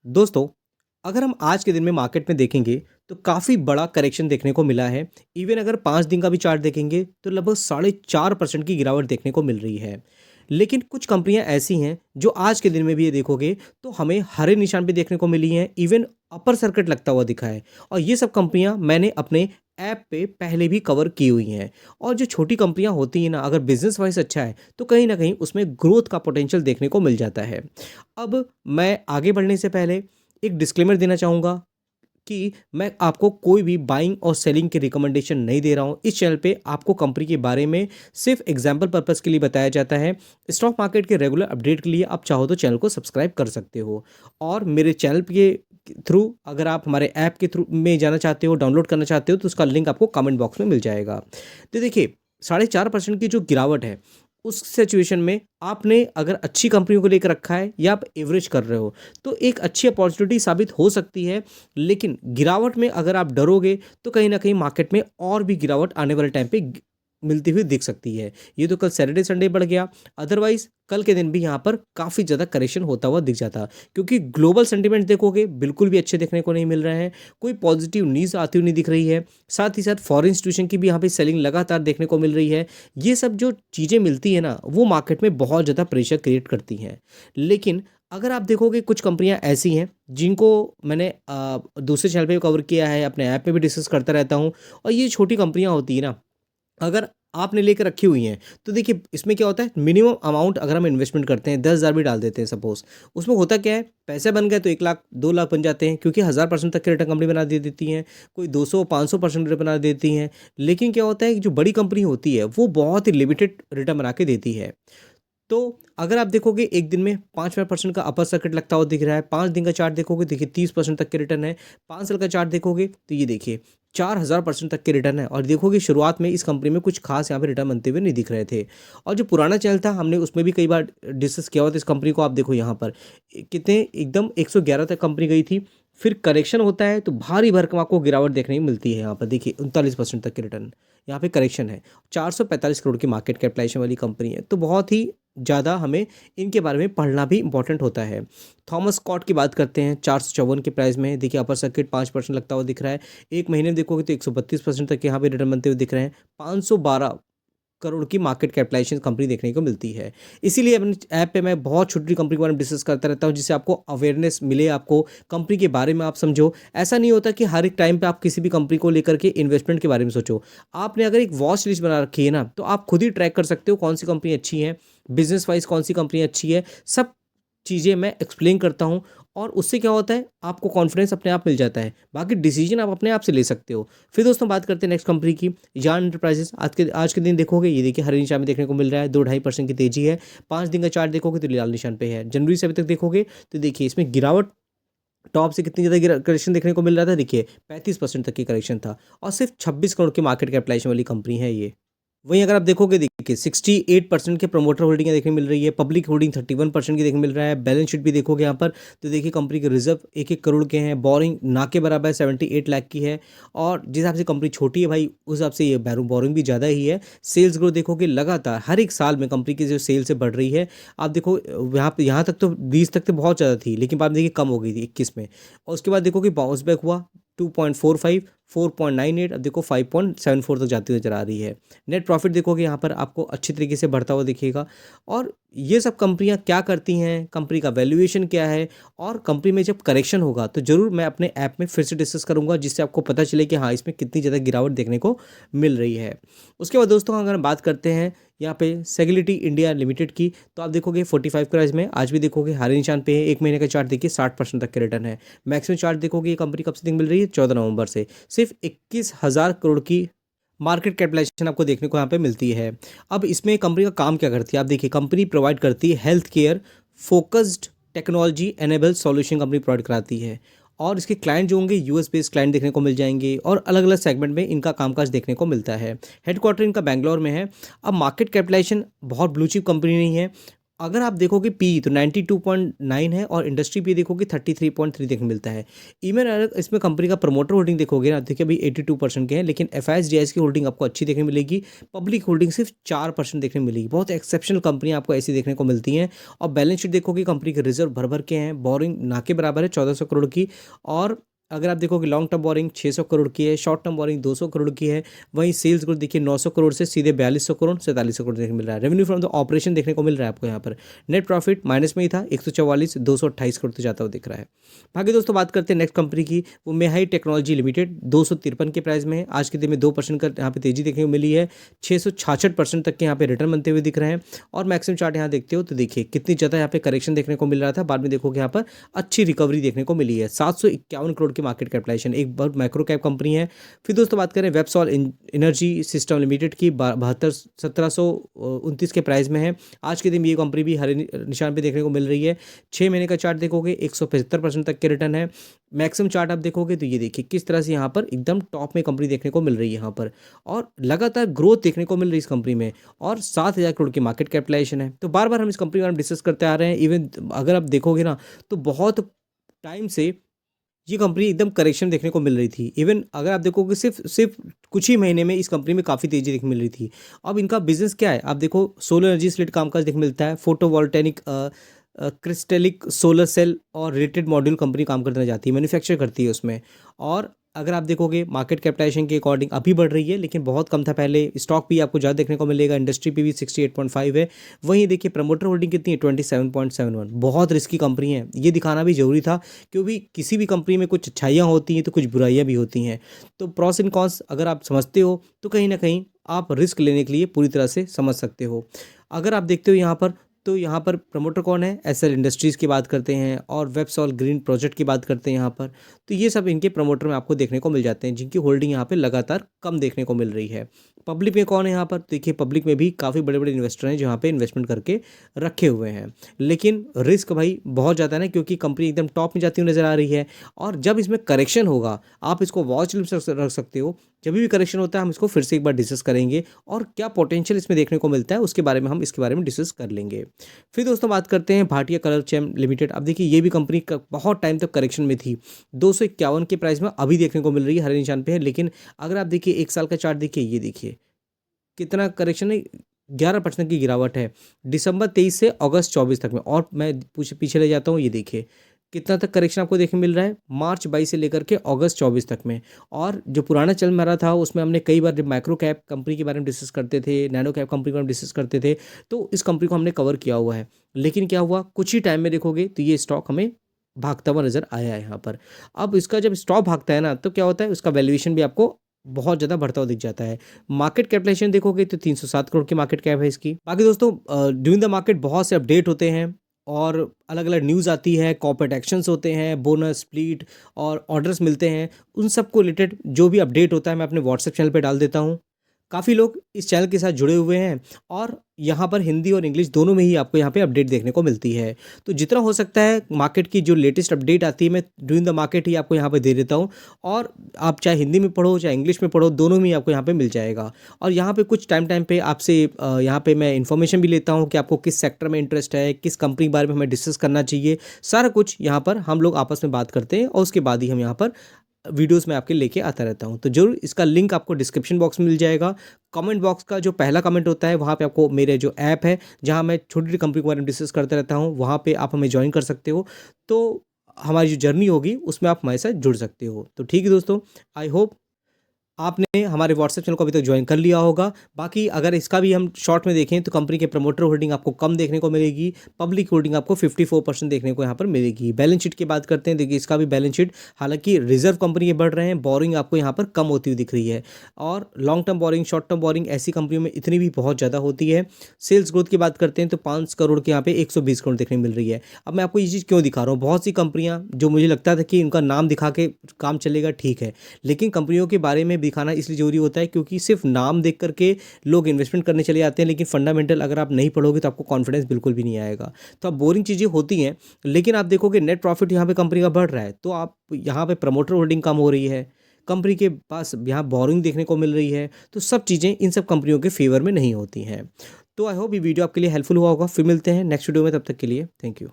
दोस्तों, अगर हम आज के दिन में मार्केट में देखेंगे तो काफ़ी बड़ा करेक्शन देखने को मिला है। इवन अगर 5 दिन का भी चार्ट देखेंगे तो लगभग 4.5% की गिरावट देखने को मिल रही है। लेकिन कुछ कंपनियां ऐसी हैं जो आज के दिन में भी ये देखोगे तो हमें हरे निशान पे देखने को मिली हैं, इवन अपर सर्किट लगता हुआ दिखा है। और ये सब कंपनियां मैंने अपने ऐप पे पहले भी कवर की हुई हैं। और जो छोटी कंपनियां होती हैं ना, अगर बिजनेस वाइज अच्छा है तो कहीं ना कहीं उसमें ग्रोथ का पोटेंशियल देखने को मिल जाता है। अब मैं आगे बढ़ने से पहले एक डिस्क्लेमर देना चाहूँगा कि मैं आपको कोई भी बाइंग और सेलिंग की रिकमेंडेशन नहीं दे रहा हूँ। इस चैनल पे आपको कंपनी के बारे में सिर्फ एग्जाम्पल पर्पस के लिए बताया जाता है। स्टॉक मार्केट के रेगुलर अपडेट के लिए आप चाहो तो चैनल को सब्सक्राइब कर सकते हो। और मेरे चैनल के थ्रू अगर आप हमारे ऐप के थ्रू में जाना चाहते हो, डाउनलोड करना चाहते हो, तो उसका लिंक आपको कमेंट बॉक्स में मिल जाएगा। तो देखिए, 4.5% की जो गिरावट है उस सिचुएशन में आपने अगर अच्छी कंपनियों को लेकर रखा है या आप एवरेज कर रहे हो तो एक अच्छी अपॉर्चुनिटी साबित हो सकती है। लेकिन गिरावट में अगर आप डरोगे तो कहीं ना कहीं मार्केट में और भी गिरावट आने वाले टाइम पे मिलती हुई दिख सकती है। ये तो कल सैटरडे संडे बढ़ गया, अदरवाइज कल के दिन भी यहाँ पर काफ़ी ज़्यादा करेक्शन होता हुआ दिख जाता, क्योंकि ग्लोबल सेंटीमेंट देखोगे बिल्कुल भी अच्छे देखने को नहीं मिल रहे हैं। कोई पॉजिटिव न्यूज़ आती हुई नहीं दिख रही है। साथ ही साथ फॉरेन इंस्टीट्यूशन की भी यहाँ पे सेलिंग लगातार देखने को मिल रही है। ये सब जो चीज़ें मिलती है ना, वो मार्केट में बहुत ज़्यादा प्रेशर क्रिएट करती हैं। लेकिन अगर आप देखोगे कुछ कंपनियां ऐसी हैं जिनको मैंने दूसरे चैनल पे भी कवर किया है, अपने ऐप में भी डिस्कस करता रहता हूं। और ये छोटी कंपनियां होती है ना, अगर आपने लेकर रखी हुई हैं तो देखिए इसमें क्या होता है, मिनिमम अमाउंट अगर हम इन्वेस्टमेंट करते हैं 10,000 भी डाल देते हैं सपोज, उसमें होता क्या है, पैसे बन गए तो 1 लाख 2 लाख बन जाते हैं, क्योंकि 1000% तक के रिटर्न कंपनी बना दे देती हैं, कोई 200-500% रिटर्न बना देती हैं। लेकिन क्या होता है कि जो बड़ी कंपनी होती है वो बहुत ही लिमिटेड रिटर्न बना के देती है। तो अगर आप देखोगे एक दिन में 5% का अपर सर्किट लगता हुआ दिख रहा है। 5 दिन का चार्ट देखोगे, देखिए 30% तक के रिटर्न है। 5 साल का चार्ट देखोगे तो ये देखिए 4000% तक के रिटर्न है। और देखोगे शुरुआत में इस कंपनी में कुछ खास यहाँ पे रिटर्न बनते हुए नहीं दिख रहे थे। और जो पुराना चैनल था हमने उसमें भी कई बार डिस्कस किया हुआ था इस कंपनी को। आप देखो यहाँ पर कितने एकदम 111 तक कंपनी गई थी, फिर करेक्शन होता है तो भारी भरकम आपको गिरावट देखने को मिलती है। यहाँ पर देखिए 39% तक के रिटर्न, यहाँ पे करेक्शन है। 445 करोड़ की मार्केट कैपिटलाइजेशन वाली कंपनी है, तो बहुत ही ज़्यादा हमें इनके बारे में पढ़ना भी इंपॉर्टेंट होता है। थॉमस स्कॉट की बात करते हैं, 454 के प्राइस में है। देखिए अपर सर्किट 5% लगता हुआ दिख रहा है। एक महीने में देखोगे तो 132% तक यहाँ पे रिटर्न बनते हुए दिख रहे हैं। 512 करोड़ की मार्केट कैपिटलाइजेशन कंपनी देखने को मिलती है। इसीलिए अपने ऐप पे मैं बहुत छोटी कंपनी के बारे में डिस्कस करता रहता हूँ, जिससे आपको अवेयरनेस मिले, आपको कंपनी के बारे में आप समझो। ऐसा नहीं होता कि हर एक टाइम पे आप किसी भी कंपनी को लेकर के इन्वेस्टमेंट के बारे में सोचो। आपने अगर एक वॉच लिस्ट बना रखी है ना, तो आप खुद ही ट्रैक कर सकते हो कौन सी कंपनी अच्छी है, बिजनेस वाइज कौन सी कंपनी अच्छी है। सब चीज़ें मैं एक्सप्लेन करता हूँ, और उससे क्या होता है, आपको कॉन्फिडेंस अपने आप मिल जाता है। बाकी डिसीजन आप अपने आप से ले सकते हो। फिर दोस्तों बात करते हैं नेक्स्ट कंपनी की, यार्न एंटरप्राइजेस। आज के दिन देखोगे, ये देखिए हरे निशान में देखने को मिल रहा है, 2-2.5% की तेजी है। 5 दिन का चार्ट देखोगे तो लाल निशान पे है। जनवरी से अभी तक देखोगे तो देखिए इसमें गिरावट टॉप से कितनी ज़्यादा करेक्शन देखने को मिल रहा था। देखिए 35% तक की करेक्शन था, और सिर्फ 26 करोड़ की मार्केट कैपिटलाइजेशन वाली कंपनी है ये। वहीं अगर आप देखोगे, देखिए 68% के प्रमोटर होल्डिंग देखने मिल रही है, पब्लिक होल्डिंग 31% की देखने मिल रहा है। बैलेंस शीट भी देखोगे यहाँ पर तो देखिए कंपनी के रिजर्व 1-1 करोड़ के हैं, बोरिंग ना के बराबर 78 लाख की है। और जिस हिसाब से कंपनी छोटी है भाई, उस हिसाब से ये बोरिंग भी ज़्यादा ही है। सेल्स ग्रोथ देखोगे लगातार हर एक साल में कंपनी की जो सेल्स है बढ़ रही है। आप देखो यहाँ तक तो 20 तक तो बहुत ज़्यादा थी, लेकिन बाद में देखिए कम हो गई थी 21 में। और उसके बाद देखो कि बाउंस बैक हुआ 2.45, 4.98, अब देखो 5.74 तक जाती हुई नजर आ रही है। नेट प्रॉफिट देखोगे यहाँ पर आपको अच्छी तरीके से बढ़ता हुआ दिखेगा। और ये सब कंपनियाँ क्या करती हैं, कंपनी का वैल्यूएशन क्या है, और कंपनी में जब करेक्शन होगा तो ज़रूर मैं अपने ऐप में फिर से डिस्कस करूँगा, जिससे आपको पता चले कि हाँ इसमें कितनी ज़्यादा गिरावट देखने को मिल रही है। उसके बाद दोस्तों अगर हम बात करते हैं यहाँ पे सेगिलिटी इंडिया लिमिटेड की, तो आप देखोगे 45 प्राइस में आज भी देखोगे हरे निशान पे है। एक महीने का चार्ट देखिए 60% तक के रिटर्न है। मैक्सिमम चार्ट देखोगे ये कंपनी कब से मिल रही है, 14 नवंबर से। सिर्फ 21,000 करोड़ की मार्केट कैपिटलाइजेशन आपको देखने को यहाँ पे मिलती है। अब इसमें कंपनी का काम क्या करती है, आप देखिए कंपनी प्रोवाइड करती है health care focused technology enable solution company provide कराती है। और इसके क्लाइंट जो होंगे यूएस बेस्ड क्लाइंट देखने को मिल जाएंगे, और अलग अलग सेगमेंट में इनका कामकाज देखने को मिलता है। हेडक्वार्टर इनका बैंगलोर में है। अब मार्केट कैपिटलाइजेशन बहुत ब्लू चिप कंपनी नहीं है, अगर आप देखोगे पी तो 92.9 है और इंडस्ट्री पी देखोगे 33.3 देखने मिलता है। इवन अगर इसमें कंपनी का प्रमोटर होल्डिंग देखोगे ना, देखिए अभी 82% के हैं, लेकिन एफआईएस की होल्डिंग आपको अच्छी देखने मिलेगी। पब्लिक होल्डिंग सिर्फ 4% देखने मिलेगी। बहुत एक्सेप्शनल कंपनियां आपको ऐसी देखने को मिलती हैं। और बैलेंस शीट देखोगे कंपनी के रिजर्व भर भर के हैं, बोरिंग ना के बराबर है 1400 करोड़ की। और अगर आप देखोगे लॉन्ग टर्म बोरिंग 600 करोड़ की है, शॉर्ट टर्म बोरिंग 200 करोड़ की है। वहीं सेल्स ग्रोथ देखिए 900 करोड़ से सीधे 4200 करोड़ 4700 करोड़ देखने मिल रहा है। रेवेन्यू फ्रॉम द ऑपरेशन देखने को मिल रहा है आपको यहाँ पर। नेट प्रॉफिट माइनस में ही था, 144 228 करोड़ तो जाता हुआ दिख रहा है। बाकी दोस्तों बात करते हैं नेक्स्ट कंपनी की, वो मेहाई टेक्नोलॉजी लिमिटेड 253 के प्राइस में है। आज के दिन में 2% का यहाँ पे तेजी देखने को मिली है। 666% तक के यहाँ पे रिटर्न बनते हुए दिख रहे हैं। और मैक्सिमम चार्ट यहाँ देखते हो तो देखिए कितनी ज़्यादा यहाँ पे करेक्शन देखने को मिल रहा था, बाद में देखोगे यहाँ पर अच्छी रिकवरी देखने को मिली है। 751 करोड़ की मार्केट कैपिटलाइजेशन, एक बहुत माइक्रो कैप कंपनी है। फिर दोस्तों बात करें वेबसॉल एनर्जी सिस्टम लिमिटेड की, 1729 के प्राइस में है। आज के दिन ये कंपनी भी हरे निशान पे देखने को मिल रही है। 6 महीने का चार्ट देखोगे 175% तक के रिटर्न है। मैक्सिमम चार्ट आप देखोगे तो ये देखिए किस तरह से यहाँ पर एकदम टॉप में कंपनी देखने को मिल रही है यहाँ पर, और लगातार ग्रोथ देखने को मिल रही है इस कंपनी में। और 7,000 करोड़ की मार्केट कैपिटलाइजेशन है। तो बार बार हम इस कंपनी के बारे में डिस्कस करते आ रहे हैं। इवन अगर आप देखोगे ना तो बहुत टाइम से ये कंपनी एकदम करेक्शन देखने को मिल रही थी। इवन अगर आप देखोगे सिर्फ सिर्फ कुछ ही महीने में इस कंपनी में काफ़ी तेजी देखने मिल रही थी। अब इनका बिजनेस क्या है, आप देखो सोलर एनर्जी से रिलेटेड कामकाज देखने मिलता है। फोटोवोल्टेनिक क्रिस्टलिक सोलर सेल और रिलेटेड मॉड्यूल कंपनी काम करने जाती है, मैन्युफैक्चर करती है उसमें। और अगर आप देखोगे मार्केट कैपिटलाइजेशन के अकॉर्डिंग अभी बढ़ रही है, लेकिन बहुत कम था पहले। स्टॉक भी आपको ज़्यादा देखने को मिलेगा, इंडस्ट्री भी 68.5 है। वहीं देखिए प्रमोटर होल्डिंग कितनी है, 27.71। बहुत रिस्की कंपनी है, ये दिखाना भी जरूरी था, क्योंकि किसी भी कंपनी में कुछ अच्छाइयाँ होती हैं तो कुछ बुराइयाँ भी होती हैं। तो प्रॉस एंड कॉन्स अगर आप समझते हो तो कहीं ना कहीं आप रिस्क लेने के लिए पूरी तरह से समझ सकते हो। अगर आप देखते हो यहाँ पर, तो यहाँ पर प्रमोटर कौन है, एसएल इंडस्ट्रीज़ की बात करते हैं और वेबसॉल ग्रीन प्रोजेक्ट की बात करते हैं यहाँ पर। तो ये सब इनके प्रमोटर में आपको देखने को मिल जाते हैं, जिनकी होल्डिंग यहाँ पे लगातार कम देखने को मिल रही है। पब्लिक में कौन है यहाँ पर, देखिए पब्लिक में भी काफ़ी बड़े बड़े इन्वेस्टर हैं जो यहाँ पे इन्वेस्टमेंट करके रखे हुए हैं। लेकिन रिस्क भाई बहुत ज़्यादा है ना, क्योंकि कंपनी एकदम टॉप में जाती हुई नज़र आ रही है। और जब इसमें करेक्शन होगा आप इसको वॉच लिस्ट रख सकते हो। जब भी करेक्शन होता है हम इसको फिर से एक बार डिस्कस करेंगे, और क्या पोटेंशियल इसमें देखने को मिलता है उसके बारे में हम इसके बारे में डिस्कस कर लेंगे। फिर दोस्तों बात करते हैं भाटिया कलर चैम लिमिटेड। अब देखिए ये भी कंपनी बहुत टाइम तक करेक्शन में थी, 251 के प्राइस में अभी देखने को मिल रही है, हरे निशान पे है। लेकिन अगर आप देखिए एक साल का चार्ट देखिए, ये देखिए कितना करेक्शन है, 11% की गिरावट है दिसंबर 23 से अगस्त 24 तक में। और मैं पीछे ले जाता हूँ, ये देखिए कितना तक करेक्शन आपको देखने मिल रहा है, मार्च 22 से लेकर के अगस्त 24 तक में। और जो पुराना चल में रहा था उसमें हमने कई बार जब माइक्रो कैप कंपनी के बारे में डिस्कस करते थे, नैनो कैप कंपनी के बारे में डिस्कस करते थे, तो इस कंपनी को हमने कवर किया हुआ है। लेकिन क्या हुआ, कुछ ही टाइम में देखोगे तो ये स्टॉक हमें भागता हुआ नजर आया है यहाँ पर। अब इसका जब स्टॉक भागता है ना तो क्या होता है, उसका वैल्यूएशन भी आपको बहुत ज़्यादा बढ़ता हुआ दिख जाता है। मार्केट कैपिटलाइजेशन देखोगे तो 307 करोड़ की मार्केट कैप है इसकी। बाकी दोस्तों ड्यूरिंग द मार्केट बहुत से अपडेट होते हैं और अलग अलग न्यूज़ आती है, कॉर्पोरेट एक्शंस होते हैं, बोनस स्प्लिट और ऑर्डर्स मिलते हैं। उन सब को रिलेटेड जो भी अपडेट होता है मैं अपने व्हाट्सएप चैनल पे डाल देता हूँ। काफ़ी लोग इस चैनल के साथ जुड़े हुए हैं, और यहाँ पर हिंदी और इंग्लिश दोनों में ही आपको यहाँ पे अपडेट देखने को मिलती है। तो जितना हो सकता है मार्केट की जो लेटेस्ट अपडेट आती है मैं ड्यूरिंग द मार्केट ही आपको यहाँ पे दे देता हूँ। और आप चाहे हिंदी में पढ़ो चाहे इंग्लिश में पढ़ो, दोनों में ही आपको यहाँ पे मिल जाएगा। और यहाँ पे कुछ टाइम पे आपसे यहाँ पे मैं इन्फॉर्मेशन भी लेता हूँ कि आपको किस सेक्टर में इंटरेस्ट है, किस कंपनी के बारे में हमें डिस्कस करना चाहिए। सारा कुछ यहाँ पर हम लोग आपस में बात करते हैं, और उसके बाद ही हम यहाँ पर वीडियोस में आपके लेके आता रहता हूं। तो जरूर इसका लिंक आपको डिस्क्रिप्शन बॉक्स में मिल जाएगा। कमेंट बॉक्स का जो पहला कमेंट होता है वहां पे आपको मेरे जो ऐप है जहां मैं छोटी छोटी कंपनी के बारे में डिस्कस करता रहता हूं, वहां पे आप हमें ज्वाइन कर सकते हो। तो हमारी जो जर्नी होगी उसमें आप हमारे साथ जुड़ सकते हो। तो ठीक है दोस्तों, आई होप आपने हमारे व्हाट्सएप चैनल को अभी तक ज्वाइन कर लिया होगा। बाकी अगर इसका भी हम शॉर्ट में देखें तो कंपनी के प्रमोटर होल्डिंग आपको कम देखने को मिलेगी, पब्लिक होल्डिंग आपको 54% देखने को यहाँ पर मिलेगी। बैलेंस शीट की बात करते हैं, देखिए इसका भी बैलेंस शीट, हालांकि रिजर्व कंपनी के बढ़ रहे हैं, बोरिंग आपको यहाँ पर कम होती हुई दिख रही है। और long term borrowing, short term borrowing ऐसी कंपनियों में इतनी भी बहुत ज़्यादा होती है। सेल्स ग्रोथ की बात करते हैं तो 5 करोड़ के यहाँ पे 120 करोड़ देखने मिल रही है। अब मैं आपको ये चीज़ क्यों दिखा रहा हूँ, बहुत सी कंपनियाँ जो मुझे लगता था कि इनका नाम दिखा के काम चलेगा, ठीक है, लेकिन कंपनियों के बारे में दिखाना इसलिए जरूरी होता है क्योंकि सिर्फ नाम देख करके लोग इन्वेस्टमेंट करने चले जाते हैं, लेकिन फंडामेंटल अगर आप नहीं पढ़ोगे तो आपको कॉन्फिडेंस बिल्कुल भी नहीं आएगा। तो अब बोरिंग चीज़ें होती हैं, लेकिन आप देखोगे नेट प्रॉफिट यहाँ पे कंपनी का बढ़ रहा है, तो आप यहाँ पे प्रमोटर होल्डिंग कम हो रही है, कंपनी के पास यहाँ बोरिंग देखने को मिल रही है। तो सब चीज़ें इन सब कंपनियों के फेवर में नहीं होती हैं। तो आई होप ये वीडियो आपके लिए हेल्पफुल हुआ होगा। फिर मिलते हैं नेक्स्ट वीडियो में, तब तक के लिए थैंक यू।